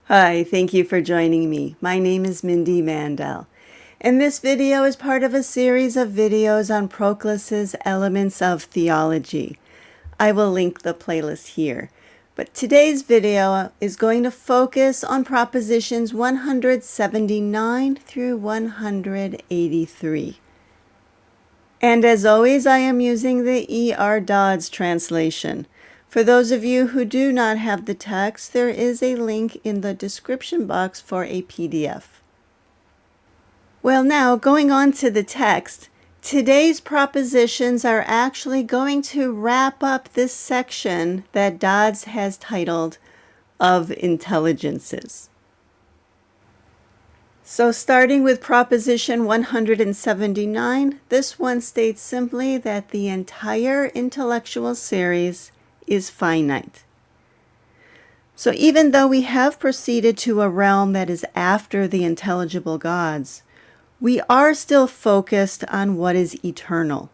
Hi, thank you for joining me. My name is Mindy Mandell, and this video is part of a series of videos on Proclus's Elements of Theology. I will link the playlist here, but today's video is going to focus on propositions 179 through 183. And as always, I am using the E.R. Dodds translation. For those of you who do not have the text, there is a link in the description box for a PDF. Well, now, going on to the text, today's propositions are actually going to wrap up this section that Dodds has titled Of Intelligences. So starting with proposition 179, this one states simply that the entire intellectual series is finite. So even though we have proceeded to a realm that is after the intelligible gods, we are still focused on what is eternal.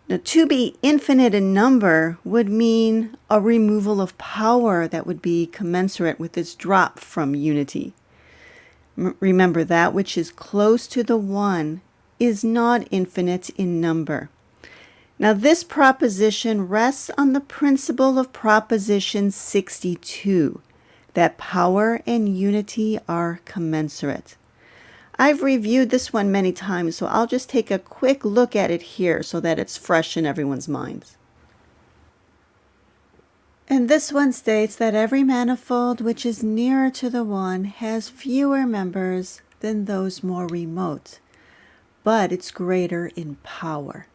Now, to be infinite in number would mean a removal of power that would be commensurate with this drop from unity. Remember, that which is close to the one is not infinite in number. Now, this proposition rests on the principle of Proposition 62, that power and unity are commensurate. I've reviewed this one many times, so I'll just take a quick look at it here so that it's fresh in everyone's minds. And this one states that every manifold which is nearer to the one has fewer members than those more remote, but it's greater in power.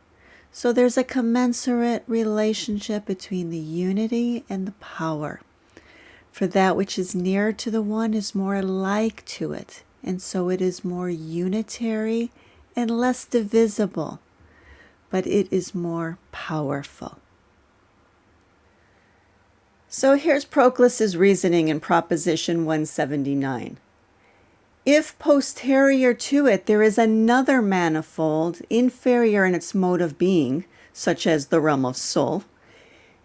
So there's a commensurate relationship between the unity and the power. For that which is nearer to the one is more like to it, and so it is more unitary and less divisible, but it is more powerful. So here's Proclus's reasoning in Proposition 179. If posterior to it there is another manifold inferior in its mode of being, such as the realm of soul,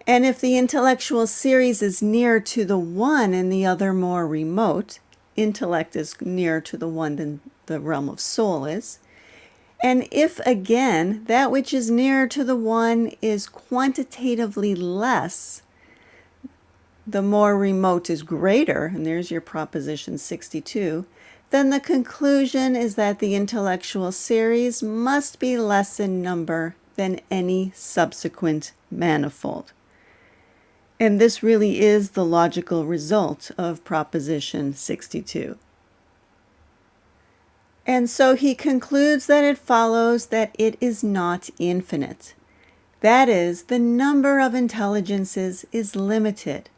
and if the intellectual series is nearer to the one and the other more remote, intellect is nearer to the one than the realm of soul is, and if again that which is nearer to the one is quantitatively less, the more remote is greater, and there's your Proposition 62, then the conclusion is that the intellectual series must be less in number than any subsequent manifold. And this really is the logical result of Proposition 62. And so he concludes that it follows that it is not infinite. That is, the number of intelligences is limited.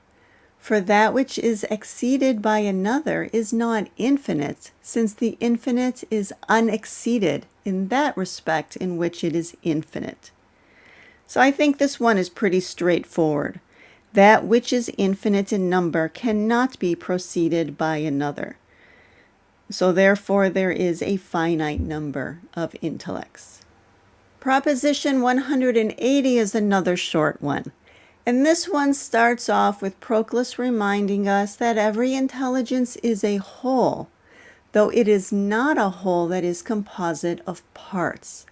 For that which is exceeded by another is not infinite, since the infinite is unexceeded in that respect in which it is infinite. So I think this one is pretty straightforward. That which is infinite in number cannot be proceeded by another. So therefore there is a finite number of intellects. Proposition 180 is another short one. And this one starts off with Proclus reminding us that every intelligence is a whole, though it is not a whole that is composite of parts.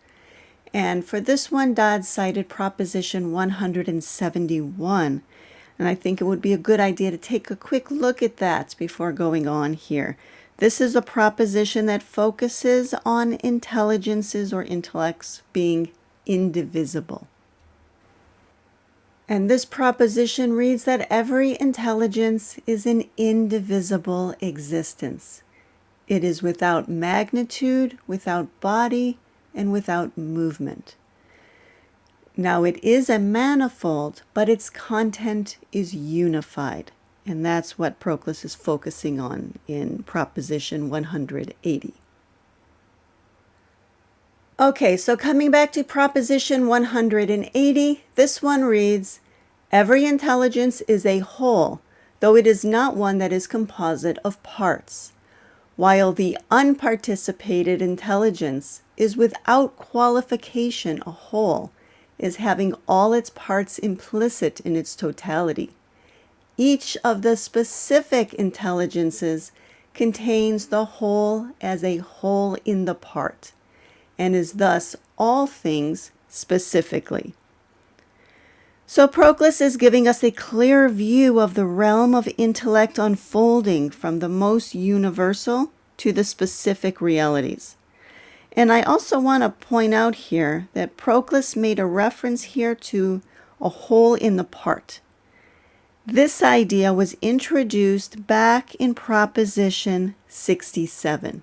And for this one, Dodds cited Proposition 171, and I think it would be a good idea to take a quick look at that before going on here. This is a proposition that focuses on intelligences or intellects being indivisible. And this proposition reads that every intelligence is an indivisible existence. It is without magnitude, without body, and without movement. Now it is a manifold, but its content is unified. And that's what Proclus is focusing on in Proposition 180. Okay, so coming back to Proposition 180, this one reads, every intelligence is a whole, though it is not one that is composite of parts, while the unparticipated intelligence is without qualification a whole, is having all its parts implicit in its totality. each of the specific intelligences contains the whole as a whole in the part, and is thus all things specifically. So Proclus is giving us a clear view of the realm of intellect unfolding from the most universal to the specific realities. And I also want to point out here that Proclus made a reference here to a whole in the part. This idea was introduced back in Proposition 67.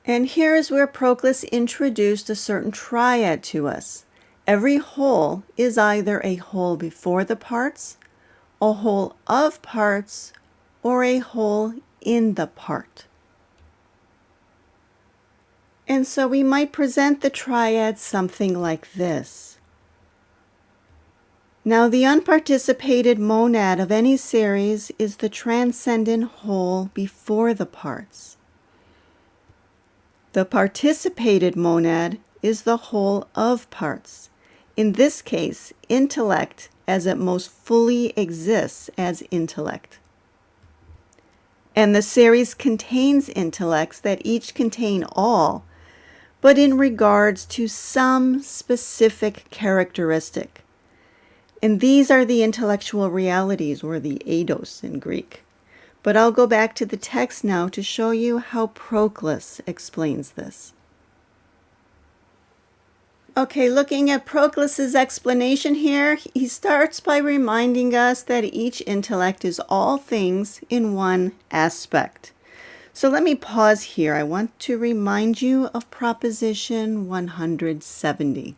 And here is where Proclus introduced a certain triad to us. Every whole is either a whole before the parts, a whole of parts, or a whole in the part. And so we might present the triad something like this. Now, the unparticipated monad of any series is the transcendent whole before the parts. The participated monad is the whole of parts. In this case, intellect as it most fully exists as intellect. And the series contains intellects that each contain all, but in regards to some specific characteristic. And these are the intellectual realities, or the eidos in Greek. But I'll go back to the text now to show you how Proclus explains this. Okay, looking at Proclus's explanation here, he starts by reminding us that each intellect is all things in one aspect. So let me pause here. I want to remind you of Proposition 170.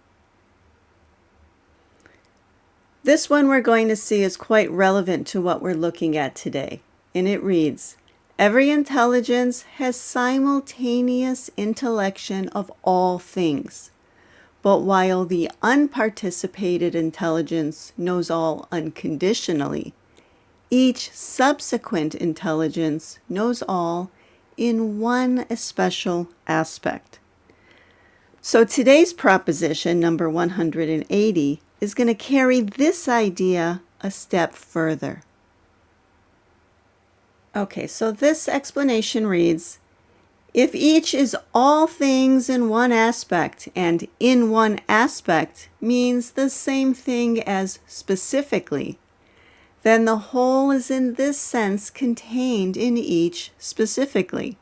This one we're going to see is quite relevant to what we're looking at today. And it reads, every intelligence has simultaneous intellection of all things. But while the unparticipated intelligence knows all unconditionally, each subsequent intelligence knows all in one especial aspect. So today's proposition, number 180, is going to carry this idea a step further. Okay, so this explanation reads, if each is all things in one aspect, and in one aspect means the same thing as specifically, then the whole is in this sense contained in each specifically,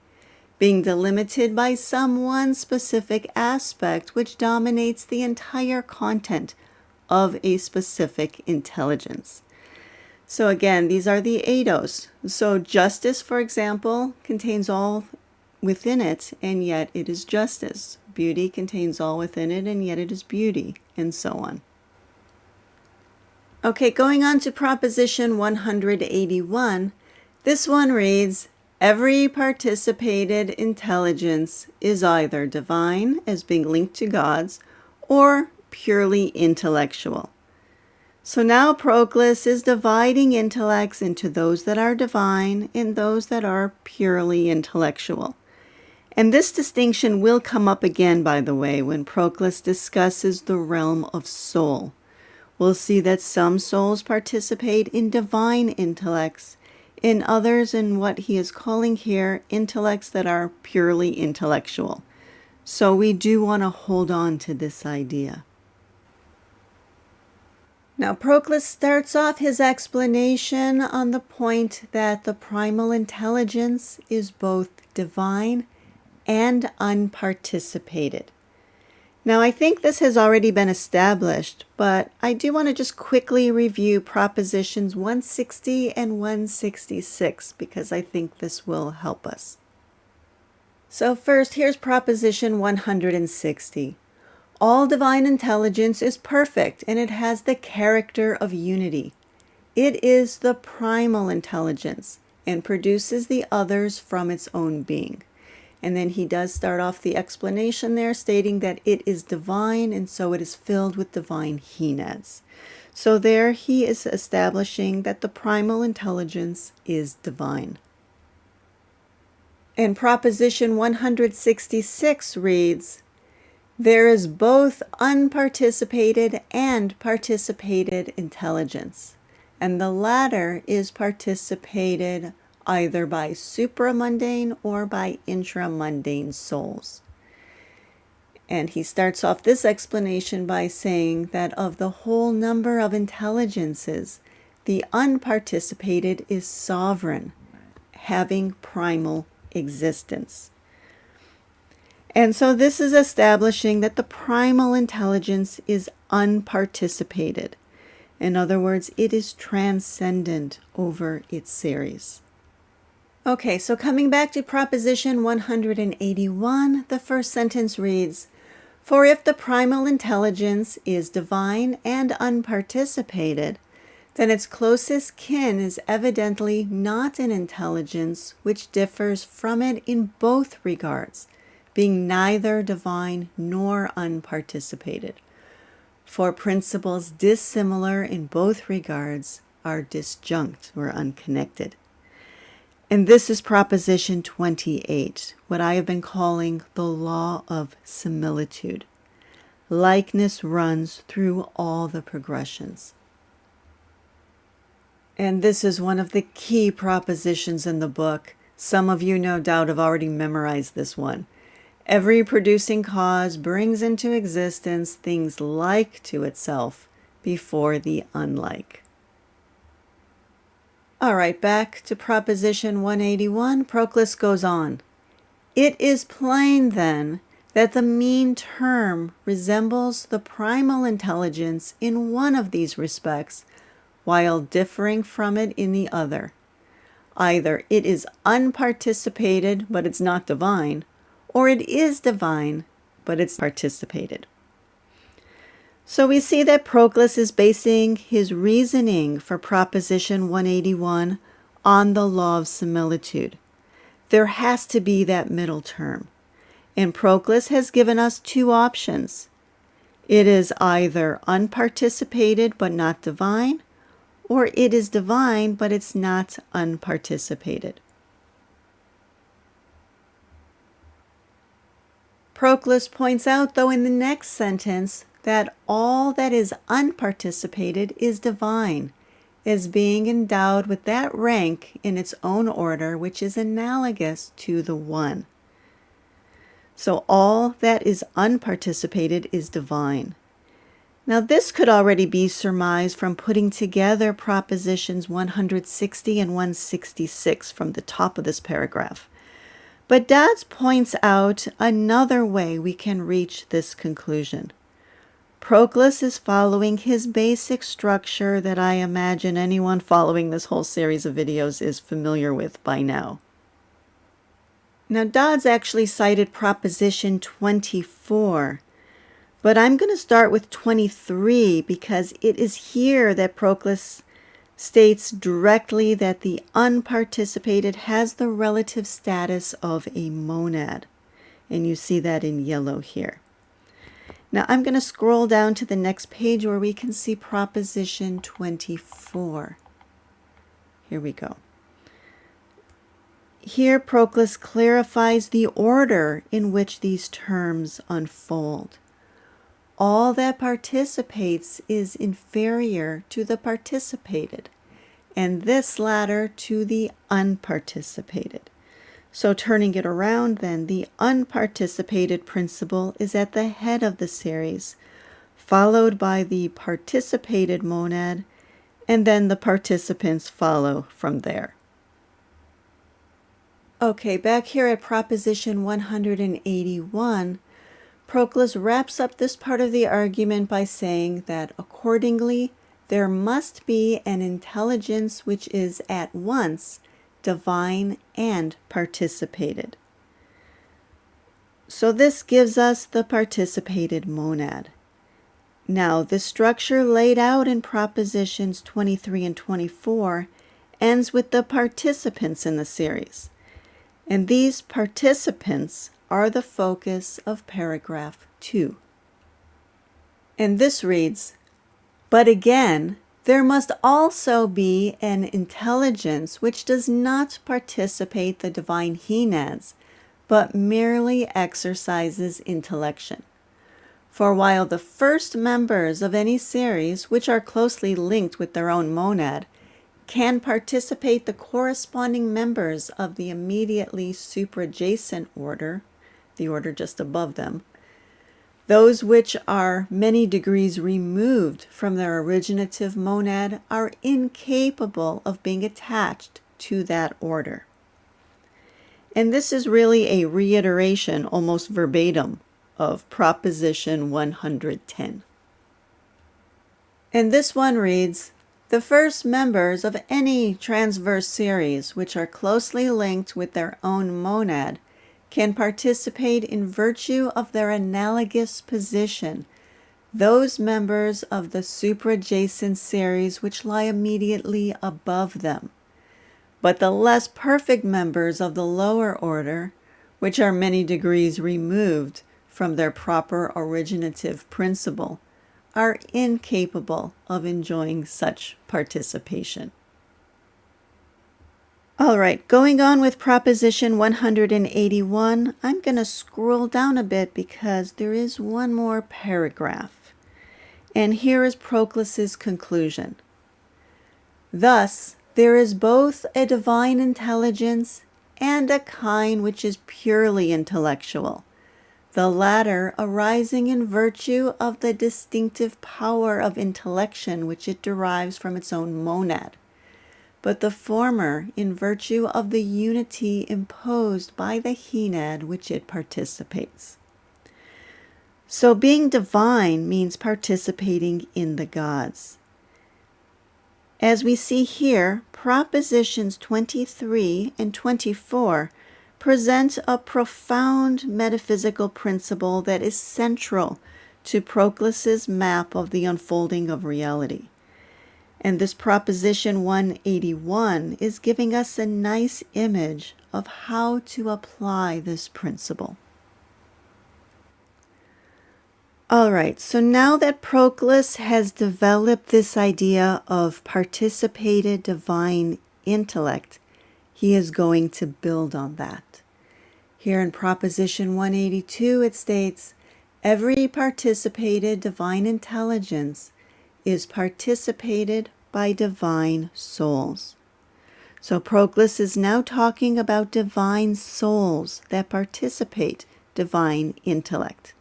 being delimited by some one specific aspect which dominates the entire content of a specific intelligence. So again, these are the eidos. So justice, for example, contains all within it, and yet it is justice. Beauty contains all within it, and yet it is beauty, and so on. Okay, going on to Proposition 181, this one reads, every participated intelligence is either divine, as being linked to God's, or purely intellectual. So now Proclus is dividing intellects into those that are divine and those that are purely intellectual. And this distinction will come up again, by the way, when Proclus discusses the realm of soul. We'll see that some souls participate in divine intellects, in others in what he is calling here intellects that are purely intellectual. So we do want to hold on to this idea. Now Proclus starts off his explanation on the point that the primal intelligence is both divine and unparticipated. Now I think this has already been established, but I do want to just quickly review Propositions 160 and 166 because I think this will help us. So first, here's Proposition 160. All divine intelligence is perfect and it has the character of unity. It is the primal intelligence and produces the others from its own being. And then he does start off the explanation there stating that it is divine and so it is filled with divine henads. So there he is establishing that the primal intelligence is divine. And Proposition 166 reads, there is both unparticipated and participated intelligence. and the latter is participated either by supramundane or by intramundane souls. And he starts off this explanation by saying that of the whole number of intelligences, the unparticipated is sovereign, having primal existence. And so this is establishing that the primal intelligence is unparticipated. In other words, it is transcendent over its series. Okay, so coming back to Proposition 181, the first sentence reads, "For if the primal intelligence is divine and unparticipated, then its closest kin is evidently not an intelligence which differs from it in both regards, being neither divine nor unparticipated. For principles dissimilar in both regards are disjunct or unconnected." And this is Proposition 28, what I have been calling the law of similitude. Likeness runs through all the progressions. And this is one of the key propositions in the book. Some of you no doubt have already memorized this one. Every producing cause brings into existence things like to itself before the unlike. All right, back to Proposition 181, Proclus goes on. "It is plain, then, that the mean term resembles the primal intelligence in one of these respects, while differing from it in the other. Either it is unparticipated, but it's not divine, or it is divine, but it's participated." So we see that Proclus is basing his reasoning for Proposition 181 on the law of similitude. There has to be that middle term. And Proclus has given us two options. It is either unparticipated but not divine, or it is divine but it's not unparticipated. Proclus points out, though, in the next sentence, that all that is unparticipated is divine, as being endowed with that rank in its own order which is analogous to the one. So all that is unparticipated is divine. Now this could already be surmised from putting together Propositions 160 and 166 from the top of this paragraph. But Dodds points out another way we can reach this conclusion. Proclus is following his basic structure that I imagine anyone following this whole series of videos is familiar with by now. Now, Dodds actually cited Proposition 24, but I'm going to start with 23 because it is here that Proclus states directly that the unparticipated has the relative status of a monad, and you see that in yellow here. Now I'm going to scroll down to the next page where we can see Proposition 24. Here we go. Here Proclus clarifies the order in which these terms unfold. All that participates is inferior to the participated, and this latter to the unparticipated. So turning it around then, the unparticipated principle is at the head of the series, followed by the participated monad, and then the participants follow from there. Okay, back here at Proposition 181, Proclus wraps up this part of the argument by saying that accordingly, there must be an intelligence which is at once divine and participated. So this gives us the participated monad. Now, the structure laid out in Propositions 23 and 24 ends with the participants in the series. And these participants are the focus of paragraph 2. And this reads, "But again, there must also be an intelligence which does not participate the divine henads, but merely exercises intellection. For while the first members of any series, which are closely linked with their own monad, can participate the corresponding members of the immediately suprajacent order, the order just above them, those which are many degrees removed from their originative monad are incapable of being attached to that order. And this is really a reiteration, almost verbatim, of Proposition 110. And this one reads, the first members of any transverse series which are closely linked with their own monad can participate in virtue of their analogous position, those members of the suprajacent series which lie immediately above them. But the less perfect members of the lower order, which are many degrees removed from their proper originative principle, are incapable of enjoying such participation. All right, going on with Proposition 181, I'm going to scroll down a bit because there is one more paragraph. And here is Proclus's conclusion. Thus, there is both a divine intelligence and a kind which is purely intellectual, the latter arising in virtue of the distinctive power of intellection which it derives from its own monad, but the former in virtue of the unity imposed by the henad which it participates. So being divine means participating in the gods. As we see here, Propositions 23 and 24 present a profound metaphysical principle that is central to Proclus's map of the unfolding of reality. And this Proposition 181 is giving us a nice image of how to apply this principle. All right, so now that Proclus has developed this idea of participated divine intellect, he is going to build on that. Here in Proposition 182, it states, every participated divine intelligence is participated by divine souls. So Proclus is now talking about divine souls that participate divine intellect.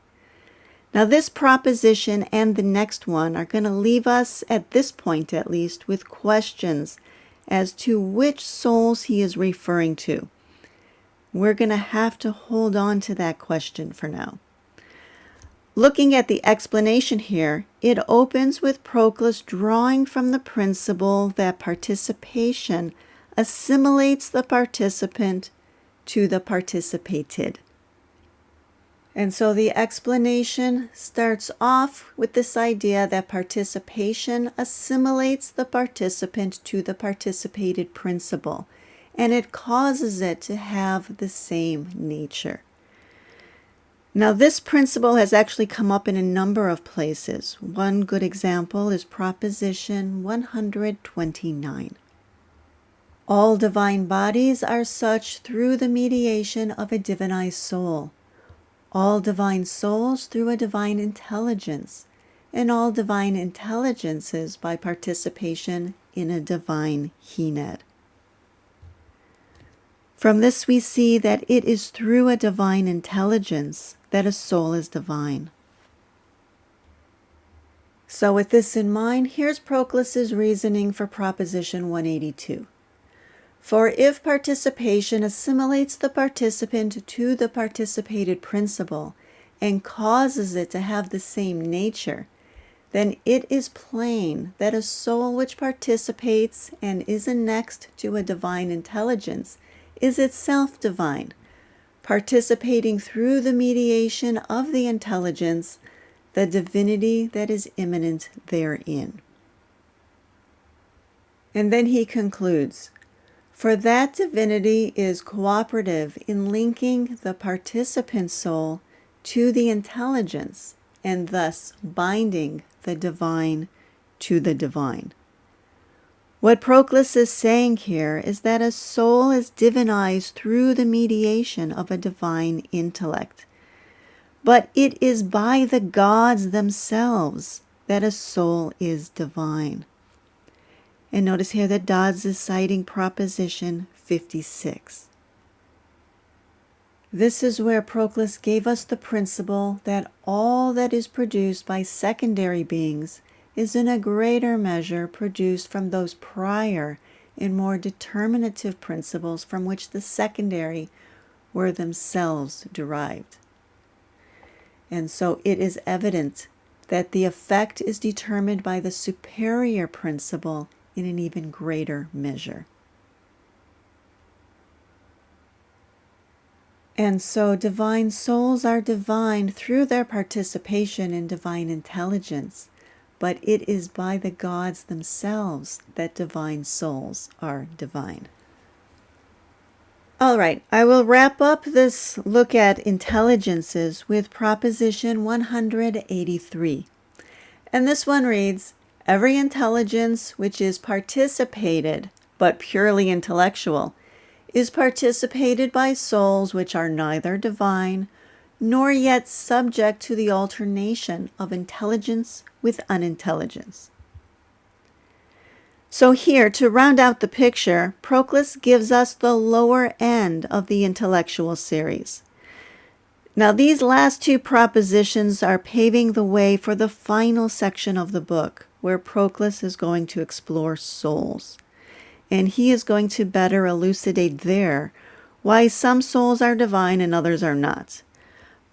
Now this proposition and the next one are going to leave us, at this point at least, with questions as to which souls he is referring to. We're going to have to hold on to that question for now. Looking at the explanation here, it opens with Proclus drawing from the principle that participation assimilates the participant to the participated. And so the explanation starts off with this idea that participation assimilates the participant to the participated principle, and it causes it to have the same nature. Now, this principle has actually come up in a number of places. One good example is Proposition 129. All divine bodies are such through the mediation of a divinized soul. All divine souls through a divine intelligence, and all divine intelligences by participation in a divine henad. From this we see that it is through a divine intelligence that a soul is divine. So with this in mind, here's Proclus's reasoning for Proposition 182. For if participation assimilates the participant to the participated principle and causes it to have the same nature, then it is plain that a soul which participates and is annexed to a divine intelligence is itself divine, participating through the mediation of the intelligence, the divinity that is immanent therein. And then he concludes, for that divinity is cooperative in linking the participant soul to the intelligence and thus binding the divine to the divine. What Proclus is saying here is that a soul is divinized through the mediation of a divine intellect. but it is by the gods themselves that a soul is divine. And notice here that Dodds is citing Proposition 56. This is where Proclus gave us the principle that all that is produced by secondary beings is in a greater measure produced from those prior and more determinative principles from which the secondary were themselves derived. And so it is evident that the effect is determined by the superior principle in an even greater measure. And so divine souls are divine through their participation in divine intelligence, but it is by the gods themselves that divine souls are divine. All right, I will wrap up this look at intelligences with Proposition 183. And this one reads, every intelligence which is participated, but purely intellectual, is participated by souls which are neither divine, nor yet subject to the alternation of intelligence with unintelligence. So here, to round out the picture, Proclus gives us the lower end of the intellectual series. Now, these last two propositions are paving the way for the final section of the book, where Proclus is going to explore souls. And he is going to better elucidate there why some souls are divine and others are not.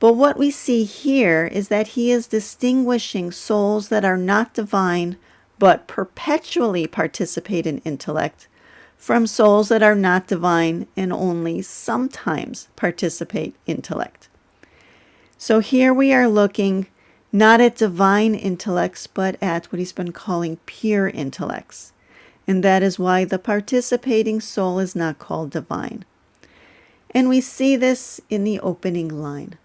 But what we see here is that he is distinguishing souls that are not divine but perpetually participate in intellect from souls that are not divine and only sometimes participate in intellect. So here we are looking not at divine intellects but at what he's been calling pure intellects. And that is why the participating soul is not called divine. And we see this in the opening line.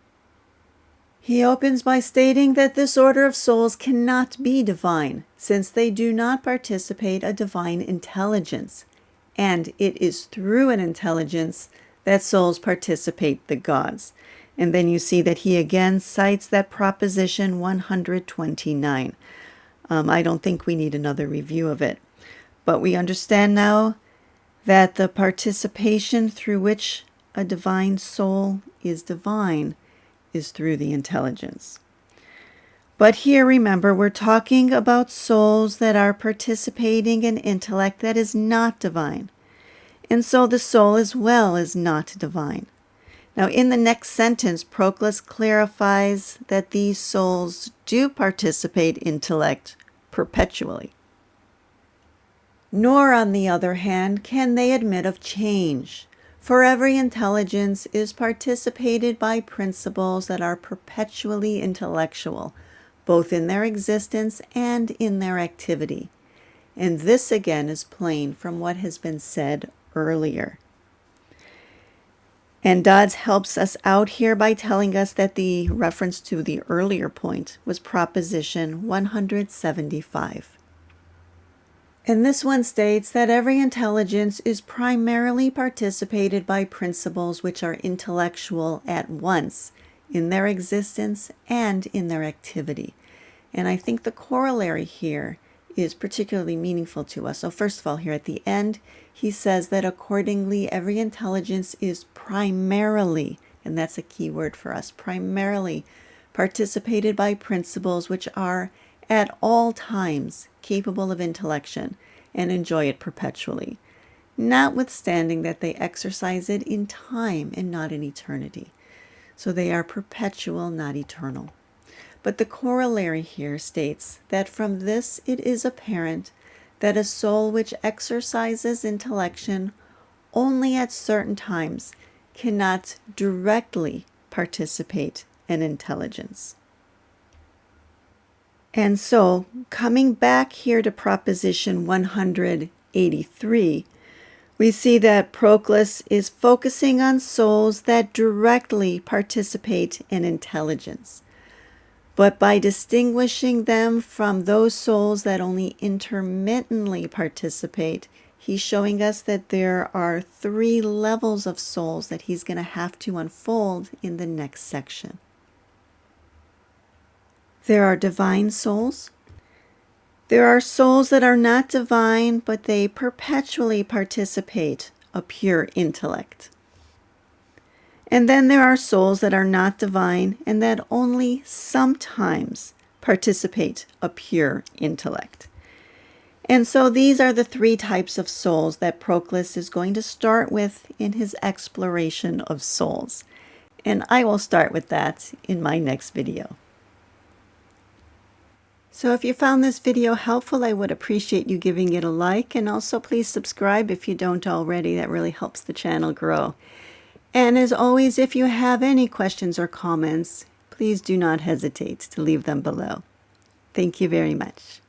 He opens by stating that this order of souls cannot be divine, since they do not participate a divine intelligence, and it is through an intelligence that souls participate the gods. And then you see that he again cites that Proposition 129. I don't think we need another review of it. But we understand now that the participation through which a divine soul is divine is through the intelligence. But here, remember, we're talking about souls that are participating in intellect that is not divine. And so the soul as well is not divine. Now, in the next sentence, Proclus clarifies that these souls do participate in intellect perpetually. Nor, on the other hand, can they admit of change, for every intelligence is participated by principles that are perpetually intellectual, both in their existence and in their activity. And this again is plain from what has been said earlier. And Dodds helps us out here by telling us that the reference to the earlier point was Proposition 175. And this one states that every intelligence is primarily participated by principles which are intellectual at once in their existence and in their activity. And I think the corollary here is particularly meaningful to us. So first of all, here at the end, he says that accordingly every intelligence is primarily, and that's a key word for us, primarily participated by principles which are at all times capable of intellection and enjoy it perpetually, notwithstanding that they exercise it in time and not in eternity. So they are perpetual, not eternal. But the corollary here states that from this it is apparent that a soul which exercises intellection only at certain times cannot directly participate in intelligence. And so, coming back here to Proposition 183, we see that Proclus is focusing on souls that directly participate in intelligence. But by distinguishing them from those souls that only intermittently participate, he's showing us that there are 3 levels of souls that he's going to have to unfold in the next section. There are divine souls. There are souls that are not divine, but they perpetually participate a pure intellect. And then there are souls that are not divine and that only sometimes participate a pure intellect. And so these are the three types of souls that Proclus is going to start with in his exploration of souls. And I will start with that in my next video. So if you found this video helpful, I would appreciate you giving it a like, and also please subscribe if you don't already. That really helps the channel grow. And as always, if you have any questions or comments, please do not hesitate to leave them below. Thank you very much.